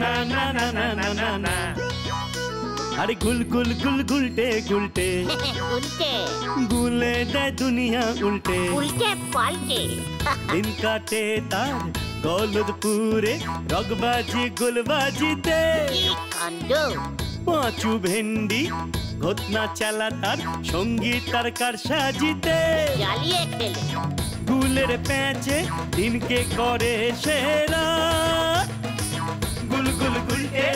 না না না না না না না। আরে গুল গুল গুল গুলটে গুলটে উল্টে গুলে দেয় দুনিয়া উল্টে উল্টে পাল্টে দিন কাটে তার গলদপুরে রগবাজি গুলবাজিতে কি কাণ্ড! পাঁচু ভেন্ডি ঘটনা চালা তার সঙ্গীত তার কার সাজিতে জ্বালিয়ে খেলে গুলের প্যাঁচে দিনকে করে সেরা গুল গুল গুলটে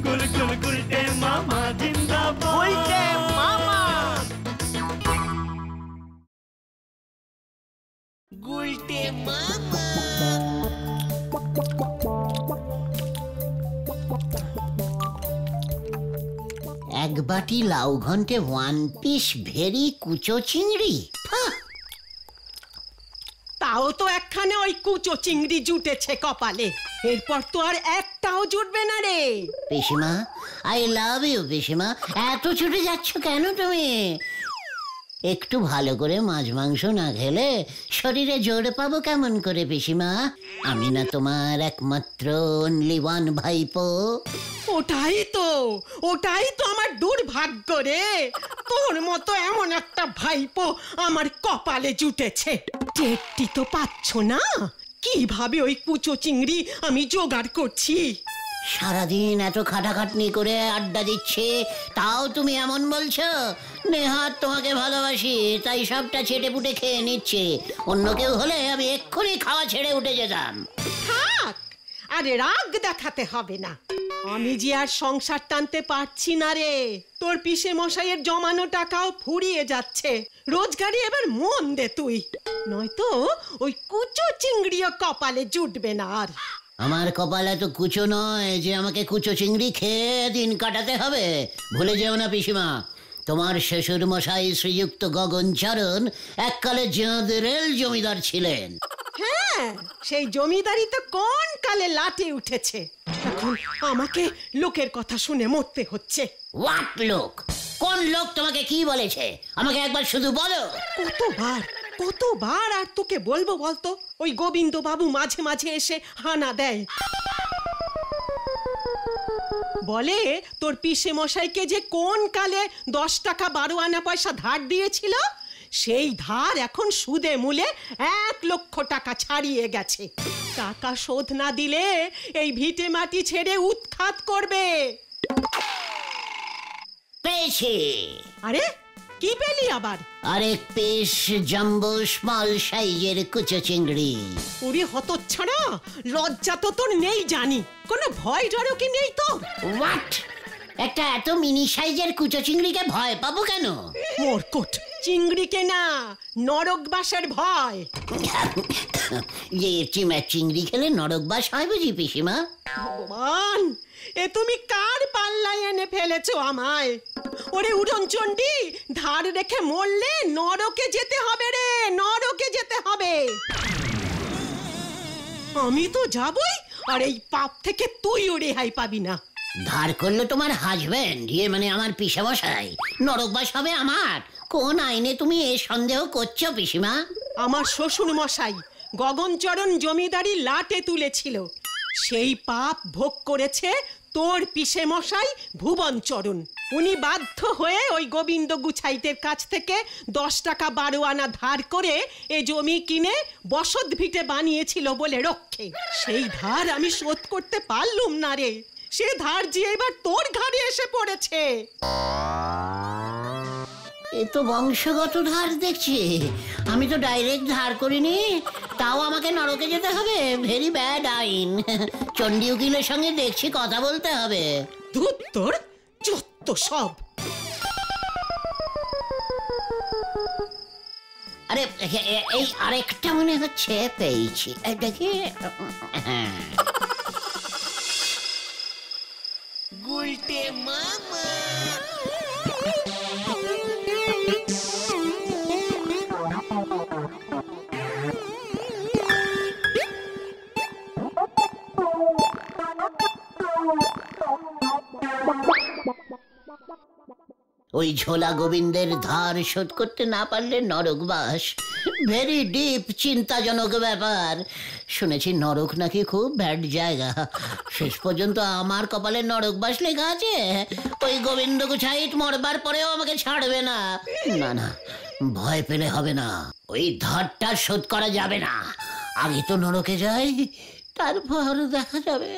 গুল গুল গুলটে মামা জিন্দাবাদ উল্টে মামা গুলটে মামা। এক বাটি লাউ ঘন্টে 1 পিস ভেরি কুচো চিংড়ি। তাও তো একখানে ওই কুচো চিংড়ি জুটেছে কপালে, এরপর তো আর একটাও জুটবে না রে। পিসিমা, আই লাভ ইউ পিসিমা। এত ছুটে যাচ্ছ কেন তুমি? একটু ভালো করে মাছ মাংস না খেলে শরীরে জোর পাবো কেমন করে পিসিমা? আমি না তোমার একমাত্র অনলি ওয়ান ভাইপো। ওটাই তো আমার দুর্ভাগ্য রে। তোর মতো এমন একটা ভাইপো আমার কপালে জুটেছে। টেরটি তো পাচ্ছ না কিভাবে ওই কুচো চিংড়ি আমি জোগাড় করছি। সারাদিন এত খাটাখাটনি করে আড্ডা দিচ্ছে, তাও তুমি এমন বলছো? নেহাত তোমাকে ভালোবাসি তাই সবটা ছেটে পুটে খেয়ে নিচ্ছে। অন্য কেউ হলে আমি এক্ষুনি খাওয়া ছেড়ে উঠে যেতাম। থাক, আরে রাগ দেখাতে হবে না। আমি যে আর সংসার টানতে পারছি না রে। তোর পিসে মশাইয়ের জমানো টাকাও ফুরিয়ে যাচ্ছে। রোজগারে এবার মন দে তুই, নয়তো ওই কুচো চিংড়িও কপালে জুটবে না আর। আমার কপালে তো কুচো নয় যে আমাকে কুচো চিংড়ি খেয়ে দিন কাটাতে হবে। ভুলে যেও না পিসিমা, তোমার শ্বশুর মশাই শ্রীযুক্ত গগনচরণ এককালে রেল জমিদার ছিলেন। হ্যাঁ, সেই জমিদারি তো কোন কালে লাটে উঠেছে। এখন আমাকে লোকের কথা শুনে মরতে হচ্ছে। হোয়াট লোক? কোন লোক তোমাকে কি বলেছে আমাকে একবার শুধু বলো। কতবার আর তোকে বলবো বলতো? ওই গোবিন্দ বাবু মাঝে মাঝে এসে হানা দেয়, বলে তোর পিসে মশাইকে যে কোন কালে 10 টাকা 12 আনা পয়সা ধার দিয়েছিল, সেই ধার এখন সুদে মূলে 1 লক্ষ টাকা ছাড়িয়ে গেছে। টাকা শোধ না দিলে এই ভিটে মাটি ছেড়ে উৎখাত করবে। পেয়েছি। আরে কি পেলি আবার? আরেক পিস জাম্বো স্মল সাইজের কুচো চিংড়ি। ওরে হতচ্ছাড়া, লজ্জা তো তোর নেই জানি, কোনো ভয় ডরও কি নেই তো? হোয়াট? একটা এত মিনি সাইজের কুচো চিংড়িকে ভয় পাবো কেন? মোরকট, চিংড়িকে না, নরকবাসের ভয়। যে চিংড়ি খেলে নরকবাস হয় বুঝি পিসিমা? ভগবান, এ তুমি কার পাল্লায় এনে ফেলেছো আমায়? ওরে উড়নচণ্ডী, ধার রেখে মরলে নরকে যেতে হবে রে, নরকে যেতে হবে। আমি তো যাবই, আর এই পাপ থেকে তুইও রেহাই পাবি না। ধার করলে তোমার হাজবেন্ড, মানে আমার পিসামশাই, নরকবাস হবে আমার? কোন আইনে তুমি এ সন্দেহ করছো পিসিমা? আমার শ্বশুর মশাই গগনচরণ জমিদারি লাটে তুলেছিল, সেই পাপ ভোগ করেছে তোর পিসে মশাই ভুবনচরণ। উনি বাধ্য হয়ে ওই গোবিন্দ গুছাইতের কাছ থেকে 10 টাকা 12 আনা ধার করে এ জমি কিনে বসত ভিটে বানিয়েছিল বলে রক্ষে। সেই ধার আমি শোধ করতে পারলুম না রে। সে ধার যে এবার তোর ঘাড়ে এসে পড়েছে। এ তো বংশগত ধার দেখছি। আমি তো ডাইরেক্ট ধার করিনি, তাও আমাকে নরকে যেতে হবে। ভেরি ব্যাড আইন। চণ্ডী উকিলের সঙ্গে দেখছি কথা বলতে হবে। ধুত তোর যত সব। আরে এই আরেকটা মনে হচ্ছে পেয়েছি, দেখি। গুলটে মামা। ওই ঝোলা গোবিন্দের ধার শোধ করতে না পারলে নরকবাস। ভেরি ডিপ চিন্তাজনক ব্যাপার। শুনেছি নরক নাকি খুব ব্যাড জায়গা। শেষ পর্যন্ত আমার কপালে নরকবাস লেখা আছে। ওই গোবিন্দ গুছাইট মরবার পরেও আমাকে ছাড়বে না। না না, ভয় পেলে হবে না, ওই ধারটা শোধ করা যাবে না। আগে তো নরকে যাই, তারপর দেখা যাবে।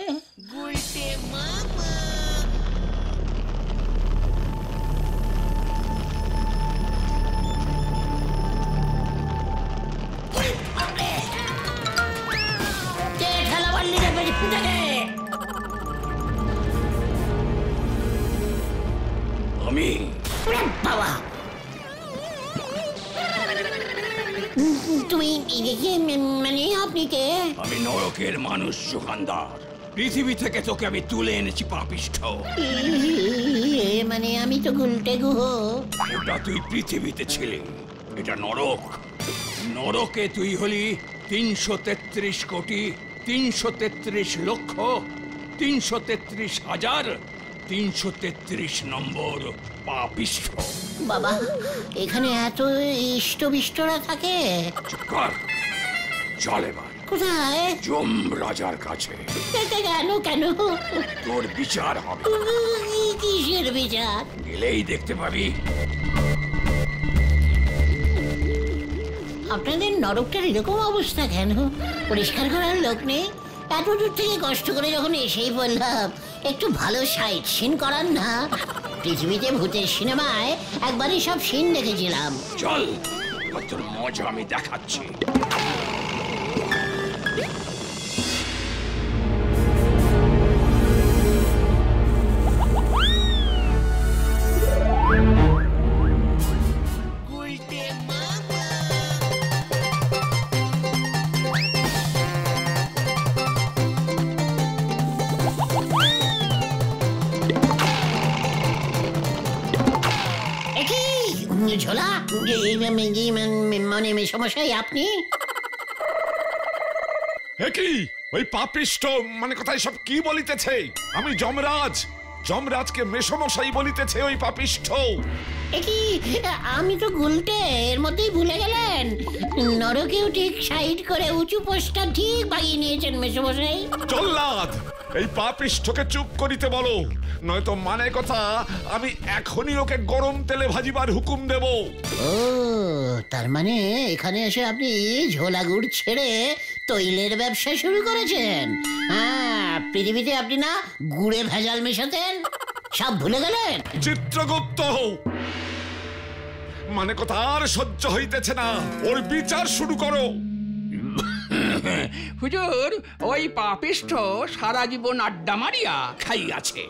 আমি বাবা, তুমি মানে আপনি কে? আমি নরকের মানুষ সুখানদার। পৃথিবী থেকে তোকে আমি তুলে এনেছি পাপিষ্ঠ। মানে আমি তো গুলটে গুহ। ওটা তুই পৃথিবীতে ছিলি, এটা নরক। নরকে তুই হলি 333 কোটি 333 লক্ষ 333,333 নম্বর পাপিষ্ঠ। বাবা, এখানে এত ইষ্টবিষ্টরা থাকে? চুপ কর, চল এবার। কোথায়? যমরাজার কাছে। কেন কেন? তোর বিচার হবে। কিসের বিচার? গেলেই দেখতে পাবি। আপনাদের নরকটার এরকম অবস্থা কেন? পরিষ্কার করার লোক নেই? এত দূর থেকে কষ্ট করে যখন এসেই বললাম একটু ভালো সাইট সিন করার না। পৃথিবীতে ভূতের সিনেমায় একবারই সব সিন দেখেছিলাম। চল, তোর মজা আমি দেখাচ্ছি। ঝোলা, মানে মেসমশাই আপনি? কি ওই পাপিষ্ঠ মানে কোথায় সব কি বলিতেছে? আমি যমরাজ, যমরাজকে মেসমশাই বলিতেছে ওই পাপিষ্ঠ। কি আমি তো গুলটে, এর মধ্যেই ভুলে গেলেন। নরকেও ঠিক সাইড করে উঁচু পোস্টটা ঠিক বাগিয়ে নিয়েছেন মেসমশাই। জল্লাদ, এই পাপিষ্ঠকে চুপ করিতে বলো, নয়তো মানে কথা আমি এখনই ওকে গরম তেলে ভাজিবার হুকুম দেব। ও, তার মানে এখানে এসে আপনি ঝোলা গুড় ছেড়ে তৈলের ব্যবসা শুরু করেছেন? হ্যাঁ, পৃথিবীতে আপনি না গুড়ে ভেজাল মেশাতেন, সব ভুলে গেলেন? চিত্রগুপ্ত, মানে কথা আর সহ্য হইতেছে না, ওর বিচার শুরু করো। হুজুর, ওই পাপিষ্ঠ সারা জীবন আড্ডা মারিয়া খাইয়াছে।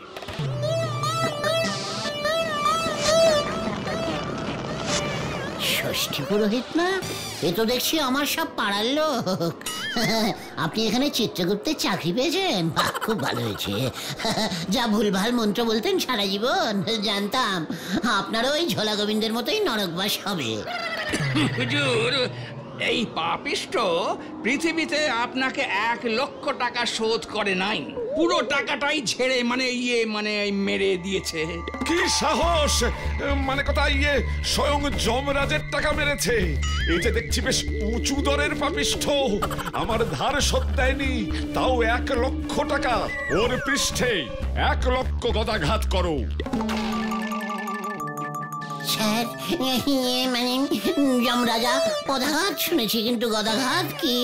ষষ্ঠী পুরোহিত না? এ তো দেখছি আমার সব পাড়ার লোক। আপনি এখানে চিত্রগুপ্তের চাকরি পেয়েছেন? বাহ, খুব ভালো হয়েছে। যা ভুলভাল মন্ত্র বলতেন সারা জীবন, জানতাম আপনারও ওই ঝোলা গোবিন্দের মতোই নরকবাস হবে। হুজুর, এই পাপিষ্ঠ পৃথিবীতে আপনাকে 1 লক্ষ টাকা শোধ করে নাই, পুরো টাকাটাই ঝেড়ে মানে মেরে দিয়েছে। কি সাহস! মানে কথা স্বয়ং যমরাজের টাকা মেরেছে। এই যে দেখছি বেশ উঁচু দরের পাপিষ্ঠ, আমার ধার শোধ দেয়নি, তাও 1 লক্ষ টাকা। ওর পৃষ্ঠে 1 লক্ষ গদাঘাত করো। স্যার, মানে যমরাজা পদাঘাত শুনেছি, কিন্তু গদাঘাত কি?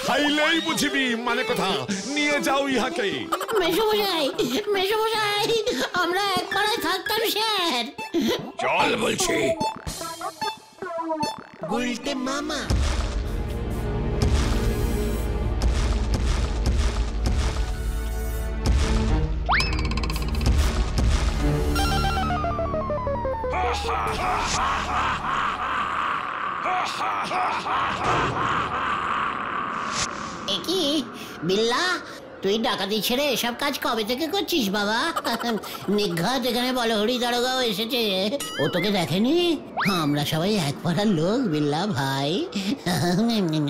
খাইলেই বুঝিবি। মানে কথা, নিয়ে যাও ইহাকে। মেসমশাই, মেসমশাই, আমরা এক পাড়ায় থাকতাম স্যার। চল বলছি। গুলটে মামা। কি বিল্লা, তুই ডাকাতি ছেড়ে এসব কাজ কবে থেকে করছিস বাবা? নিঘাত এখানে বলহরি দারোগাও এসেছে, ও তোকে দেখেনি? আমরা সবাই এক পাড়ার লোক বিল্লা ভাই,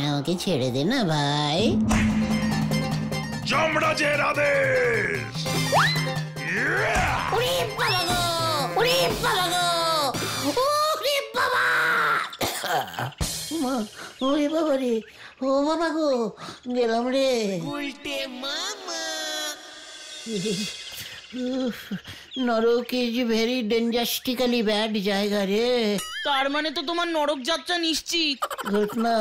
আমাকে ছেড়ে দে না ভাই। যমরাজের আদেশ। ওরে বাবা গো, ওরে বাবা গো, ওরে বাবা! ওরে বাবা রে, ও বাবা গো, গেলাম রে। নরক ইজ ভেরি ডেঞ্জাস্টিক্যালি ব্যাড জায়গা রে। তার মানে তো তোমার নরক যাত্রা নিশ্চিত। ঘটনা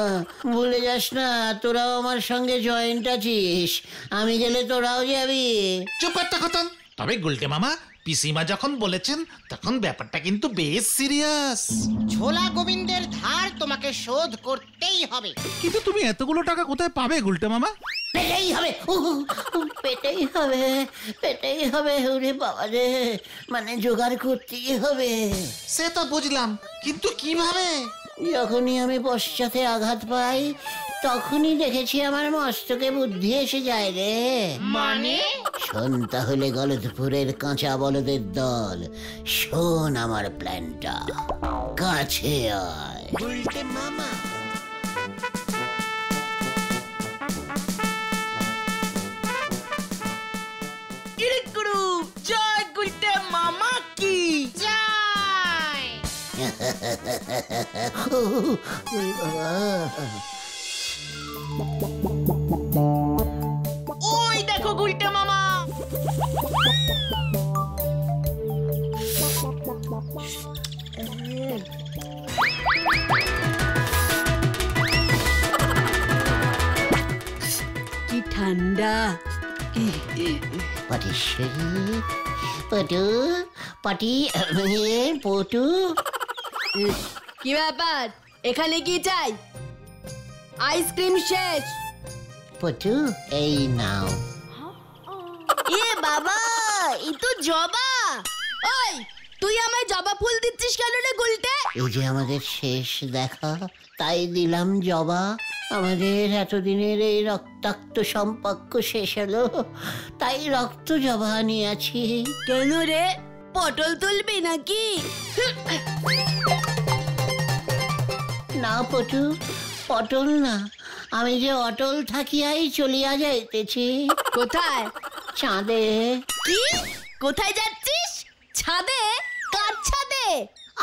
ভুলে যাস না, তোরাও আমার সঙ্গে জয়েন্ট আছিস, আমি গেলে তোরাও যাবি। চুপ একটা খতম। তবে গুলটে মামা, পিসিমা যখন বলেছেন তখন ব্যাপারটা কিন্তু বেশ সিরিয়াস। ঝোলা গোবিন্দের ধার তোমাকে শোধ করতেই হবে। কিন্তু তুমি এতগুলো টাকা কোথায় পাবে গুলটে মামা? পেটেই হবে, পেটেই হবে, পেটেই হবে। ওরে বাবা রে, মানে জোগাড় করতেই হবে। সে তো বুঝলাম, কিন্তু কিভাবে? যখনই আমি পশ্চাতে আঘাত পাই তখনই দেখেছি আমার মস্তকে বুদ্ধি এসে যায় রে। মানে শোন তাহলে গলদপুরের কাঁচা বলদের দল, শোন আমার প্ল্যানটা, কাছে আয়। গুরু জয় গুলটে মামা কি জয়। ওরে বাবা, ওই দেখো গুলটে মামা। কি ঠান্ডা। পটেশ্বরী, পটু, পটি, পটু। কি ব্যাপার, এখানে কি চাই? আইসক্রিম শেষ। পটু, এই নাও। এ বাবা, এ তো জবা। ওই, তুই আমায় জবা ফুল দিচ্ছিস কেন রে গুলটে? এই যে আমাদের শেষ দেখা, তাই দিলাম জবা। আমাদের এতদিনের এই রক্তাক্ত সম্পর্ক শেষ হলো, তাই রক্ত জবা নিয়েছি। কেন রে, পটল তুলবি নাকি? না পটু, পটল না, আমি যে অটল থাকিয়াই চলিয়া যাইতেছি। কোথায়? চাঁদে। কি? কোথায় যাচ্ছিস? ছাদে? কার ছাদে?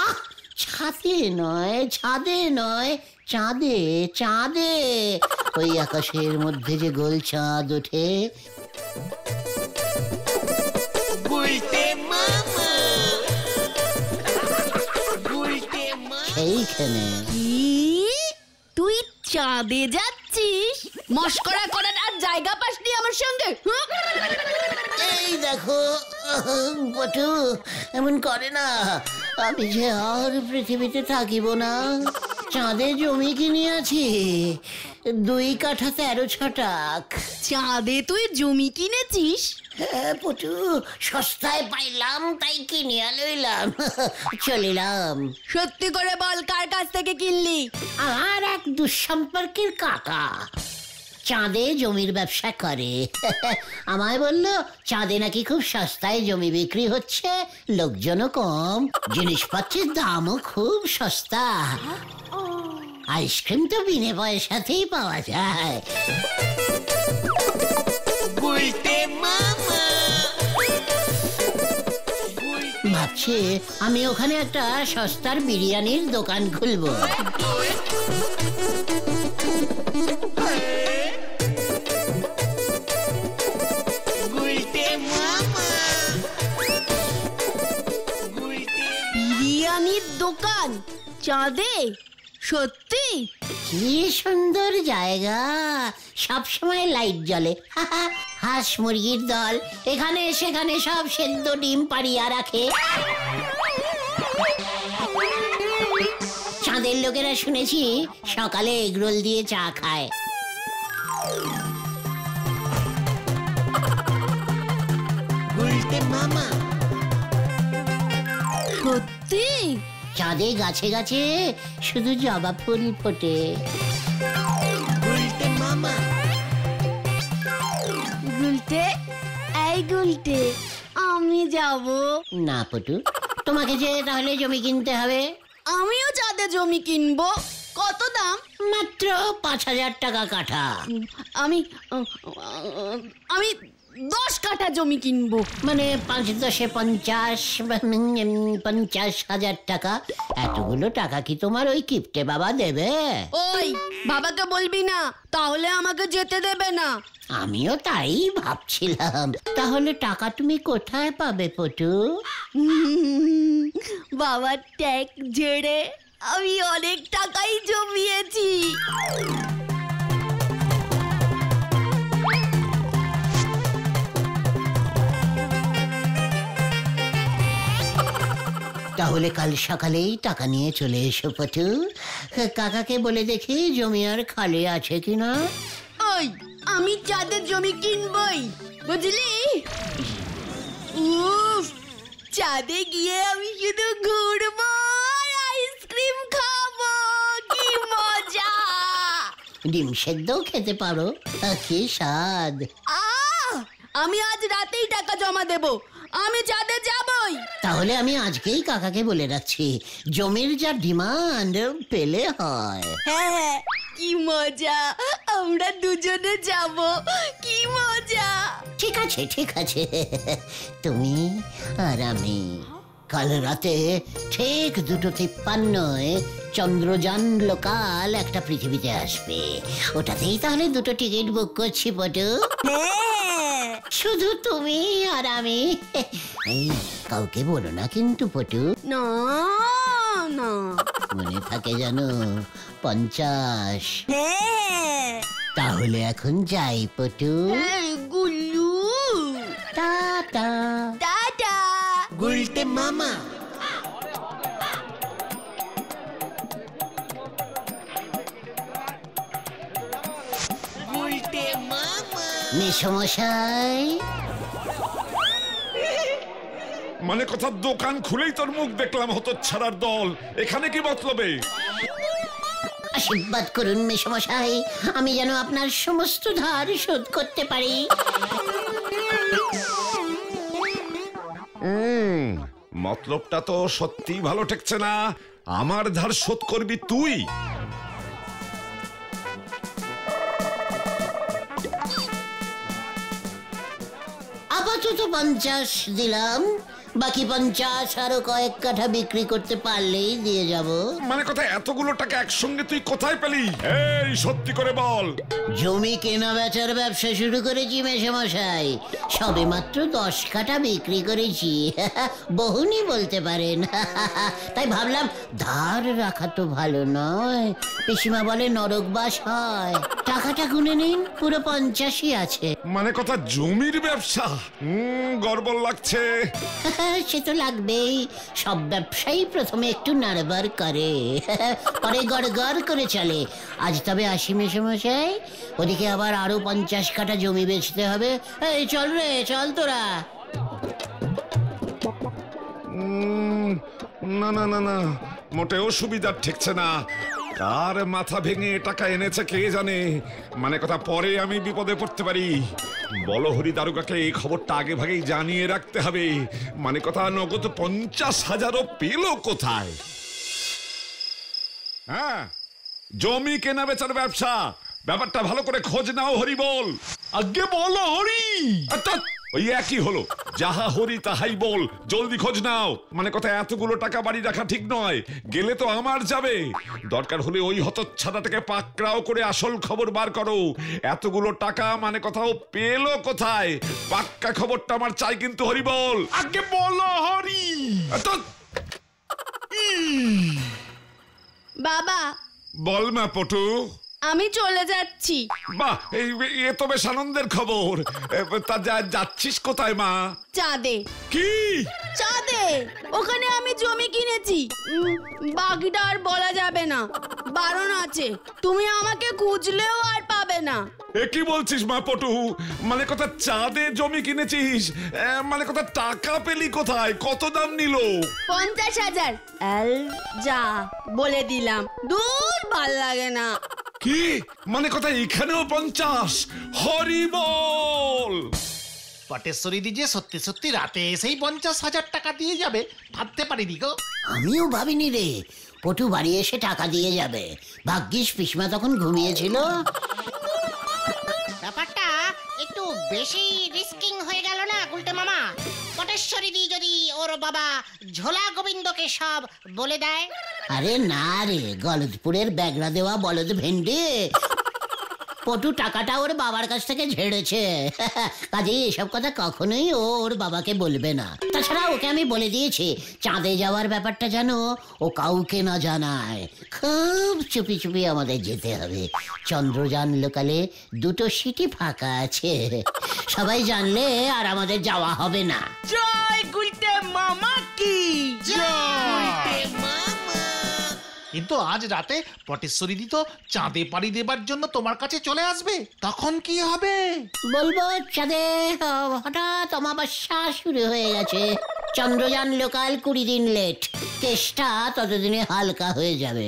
আহ, ছাদে নয়, ছাদে নয়, চাঁদে, চাঁদে। ওই আকাশের মধ্যে যে গোল চাঁদ ওঠে। সেইখানে। কি? তুই চাঁদে যাচ্ছিস? মস্করা করার আর জায়গা পাসনি আমার সঙ্গে? এই দেখো পটু, এমন করে না, আমি যে আর পৃথিবীতে থাকিব না। চাঁদে জমি কিনিয়াছি, 2 কাঠা 13 ছটাক। চাঁদে তুই জমি কিনেছিস? হ্যাঁ পটু, সস্তায় পাইলাম তাই কিনিয়া লইলাম, চলিলাম। সত্যি করে বল, কার কাছ থেকে কিনলি? আমার এক দুঃসম্পর্কের কাকা চাঁদে জমির ব্যবসা করে। আমায় বলল চাঁদে নাকি খুব সস্তায় জমি বিক্রি হচ্ছে, লোকজনও কম, জিনিসপত্রের দামও খুব সস্তা, আইসক্রিম তো বিনে পয়সাতেই পাওয়া যায়। ভাবছি আমি ওখানে একটা সস্তার বিরিয়ানির দোকান খুলবো। বিরিয়ানির দোকান চাঁদে? সত্যি? কি সুন্দর জায়গা, সব সময় লাইট জ্বলে, হাঁস মুরগির দল এখানে সেখানে সব সেদ্ধ ডিম পাড়িয়া রাখে। চাঁদের লোকেরা শুনেছি সকালে এগরোল দিয়ে চা খায়। মামা, সত্যি? চাঁদে গাছে গাছে শুধু জবা ফুল ফোটে। মামা, গুলটে, এই গুলটে, আমি যাব না পটু, তোমাকে যে তাহলে জমি কিনতে হবে। আমিও চাঁদে জমি কিনবো। কত দাম? মাত্র 5000 টাকা কাঠা। আমি আমি 10 কাঠা জমি কিনবো। মানে 5-10 50,000 টাকা। এতগুলো টাকা কি তোমার ওই কিপ্টে বাবা দেবে? ওই বাবাকে বলবি না, তাহলে আমাকে যেতে দেবে না। আমিও তাই ভাবছিলাম। তাহলে টাকা তুমি কোথায় পাবে পটু? বাবার ট্যাক্স ঝেড়ে আমি অনেক টাকাই জমিয়েছি। তাহলে কাল সকালেই টাকা নিয়ে চলে এসো পটু। কাকাকে বলে দেখি জমি আর খালি আছে কিনা। ওই আমি চাঁদের জমি কিনবই, বুঝলি? উফ, চাঁদে গিয়ে আমি শুধু ঘুরবো আর আইসক্রিম খাবো, কি মজা! ডিম সেদ্ধও খেতে পারো, কি স্বাদ। আমি আজ রাতেই টাকা জমা দেব, আমি চাঁদে যাবই। তাহলে আমি আজকেই কাকাকে বলে রাখছি, জমির যা ডিমান্ড পেলে হয়। হ্যাঁ, কি মজা, আমরা দুজনে যাব, কি মজা। ঠিক আছে ঠিক আছে, তুমি আর আমি। কাল রাতে ঠিক 2:53 চন্দ্রযান লোকাল একটা পৃথিবীতে আসবে। ওটাতেই তাহলে 2 টিকিট বুক করছি পটু। শুধু তুমি আর আমি। এই কাউকে বলো না কিন্তু পটু। না না, মনে থাকে জানো? 50। তাহলে এখন যাই পটু। গুল্লু, টাটা। টাটা। গুলটে মামা। মেসমশাই, মানে কথা দোকান খুলেই তোর মুখ দেখলাম হতচ্ছাড়ার দল। এখানে কি মতলবে? আশীর্বাদ করুন মেসমশাই, আমি যেন আপনার সমস্ত ধার শোধ করতে পারি। মতলবটা তো সত্যি ভালো ঠেকছে না। আমার ধার শোধ করবি তুই? আপাতত 50 দিলাম, বাকি 50 আরো কয়েক কাঠা বিক্রি করতে পারলেই দিয়ে যাব। মানে কথা এতগুলো টাকা একসঙ্গে তুই কোথায় পেলি? এই সত্যি করে বল। জমি কেনা বেচার ব্যবসা শুরু করেছি মেসমশাই, সবে মাত্র 10 কাঠা বিক্রি করেছি। বহুনি বলতে পারেন। তাই ভাবলাম ধার রাখা তো ভালো নয়। পিসিমা বলে নরকবাস হয়। টাকাটা গুনে নিন, পুরো 50ই আছে। মানে কথা জমির ব্যবসা? গর্বল লাগছে। সে তো লাগবেই, সব ব্যবসায়ী প্রথমে একটু নাড়বার করে, পরে গড়গড় করে চলে। আজ তবে আসি মেসমশাই, ওদিকে আবার আরো 50 কাঠা জমি বেচতে হবে। এই চল রে, চল তোরা। না না না না, মোটেও সুবিধার ঠেকছে না। কার মাথা ভেঙে টাকা এনেছে কে জানে। মানে কথা পরে আমি বিপদে পড়তে পারি। বলহরি দারোগাকে এই খবরটা আগে ভাগেই জানিয়ে রাখতে হবে। মানে কথা নগদ 50,000ও পেল কোথায়? হ্যাঁ, জমি কেনা বেচার ব্যবসা, ব্যাপারটা ভালো করে খোঁজ নাও হরি বল। আগে বলো হরি। ওই একই হলো, যাহা হরি তাহাই বল, জলদি খোঁজ নাও। মানে কথা এতগুলো টাকা বাড়ি রাখা ঠিক নয়, গেলে তো আমার যাবে। দরকার হলে ওই হতচ্ছাড়াটাকে পাকড়াও করে আসল খবর বার করো। এতগুলো টাকা মানে কথাও পেলো কোথায়? পাক্কা খবরটা আমার চাই কিন্তু হরি বল। আগে বলো হরি। বাবা বল মা পটু। আমি চলে যাচ্ছি। বাহ, এ তো বেশ আনন্দের খবর। তা যাচ্ছিস কোথায় মা? চাঁদে। কি? চাঁদে, ওখানে আমি জমি কিনেছি। বাকিটা আর বলা যাবে না, বারণ আছে। তুমি আমাকে খুঁজলেও আর পাবে না। এ কি বলছিস মা পটু? মানে কথা চাঁদে জমি কিনেছিস? মানে কথা টাকা পেলি কোথায়? কত দাম নিল? 50,000। যা বলে দিলাম, দূর ভাল লাগে না। কি? মানে কথা এখানেও 50? হরি বল। পটেশ্বরী দি যে সত্যি সত্যি রাতে এসেই 50,000 টাকা দিয়ে যাবে ভাবতে পারিনি গো। আমিও ভাবিনি রে পটু বাড়ি এসে টাকা দিয়ে যাবে। ভাগ্যিস পিসমা তখন ঘুমিয়েছিল। ব্যাপারটা একটু বেশি রিস্কিং হয়ে গেল না গুলটে মামা? পটেশ্বরী দি যদি ওর বাবা ঝোলা গোবিন্দকে সব বলে দেয়? আরে না রে, গলদপুরের ব্যাগড়া দেওয়া বলদ ভেন্ডি পটু টাকাটা ওর বাবার কাছ থেকে ঝেড়েছে। কাজে এসব কথা কখনোই ওর বাবাকে বলবে না। তাছাড়া ওকে আমি বলে দিয়েছি চাঁদে যাওয়ার ব্যাপারটা যেন ও কাউকে না জানায়। খুব চুপি চুপি আমাদের যেতে হবে। চন্দ্রযান লোকালে 2টো সিটি ফাঁকা আছে, সবাই জানলে আর আমাদের যাওয়া হবে না। জয় গুলটে মামা কি কিন্তু আজ রাতে পটেশ্বরী দি তো চাঁদে পাড়ি দেবার জন্য তোমার কাছে চলে আসবে, তখন কি হবে? বলবো চাঁদে হঠাৎ অমাবস্যা শুরু হয়ে গেছে, চন্দ্রযান লোকাল 20 দিন লেট, কেসটা ততদিনে হালকা হয়ে যাবে।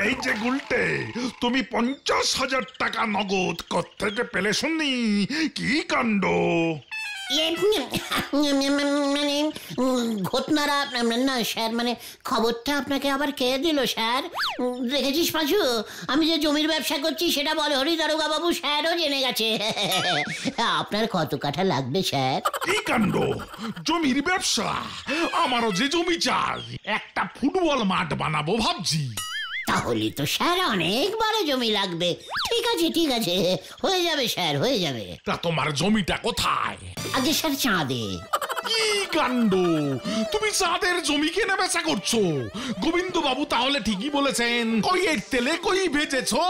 এই যে গুলটে, তুমি 50,000 টাকা নগদ কোত্থেকে পেলে শুনি? কি কাণ্ড! মানে ঘটনারা না স্যার, মানে খবরটা আপনাকে আবার কে দিল স্যার? দেখেছিস পাঁচু, আমি যে জমির ব্যবসা করছি সেটা বলহরি দারোগা বাবু স্যারও জেনে গেছে। আপনার কত কাঠা লাগবে স্যার? কি কাণ্ড! জমির ব্যবসা? আমারও যে জমি চাই, একটা ফুটবল মাঠ বানাবো ভাবছি। তাহলে তো স্যার অনেক বড় জমি লাগবে। ঠিক আছে ঠিক আছে, হয়ে যাবে স্যার, হয়ে যাবে। তা তোমার জমিটা কোথায়? আগে স্যার চাঁদে। কি কাণ্ড! তুমি চাঁদের জমি কেনা বেচা করছো? গোবিন্দ বাবু তাহলে ঠিকই বলেছেন। কই এর তেলে কই বেচেছো?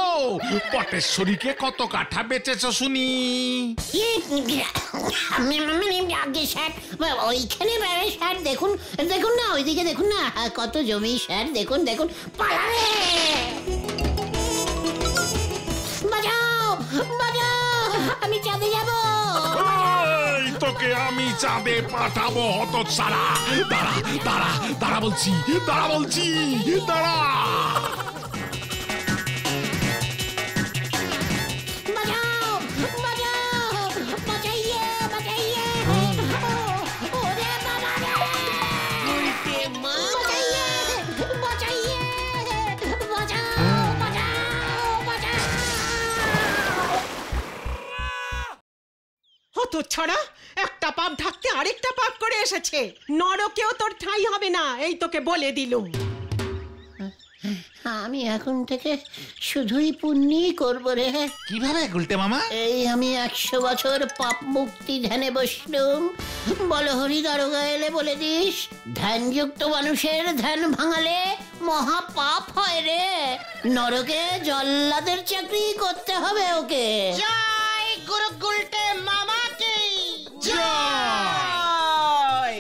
পটেশ্বরীকে কত কাঠা বেচেছো শুনি? আগে স্যার ওইখানে স্যার দেখুন, দেখুন না ওইদিকে দেখুন না কত জমি স্যার, দেখুন দেখুন। পালাবে! বাঁচাও বাঁচাও, আমি চাঁদে যাবো। তোকে আমি চাঁদে পাঠাবো হতচ্ছাড়া। দাঁড়া দাঁড়া দাঁড়া বলছি, দাঁড়া বলছি, দাঁড়া। বাঁচাও বাঁচাও, বাঁচাইয়ে বাঁচাইয়ে, ওরে বাবা রে! বাঁচাইয়ে বাঁচাইয়ে, বাঁচাও বাঁচাও বাঁচাও। হতো ছড়া, একটা পাপ ঢাকতে আরেকটা পাপ করে এসেছে। নরকেও তোর ঠাঁই হবে না, এই তোকে বলে দিলুম। আমি এখন থেকে শুধুই পুণ্যই করবো রে। কিভাবে গুলটে মামা? এই আমি 100 বছর পাপ মুক্তি ধ্যানে বসলুম। বলহরি দারোগা এলে বলে দিস, ধ্যানযুক্ত মানুষের ধ্যান ভাঙালে মহা পাপ হয় রে। নরকে জল্লাদের চাকরি করতে হবে ওকে। জয় গুরু গুলটে মামা কি জয়।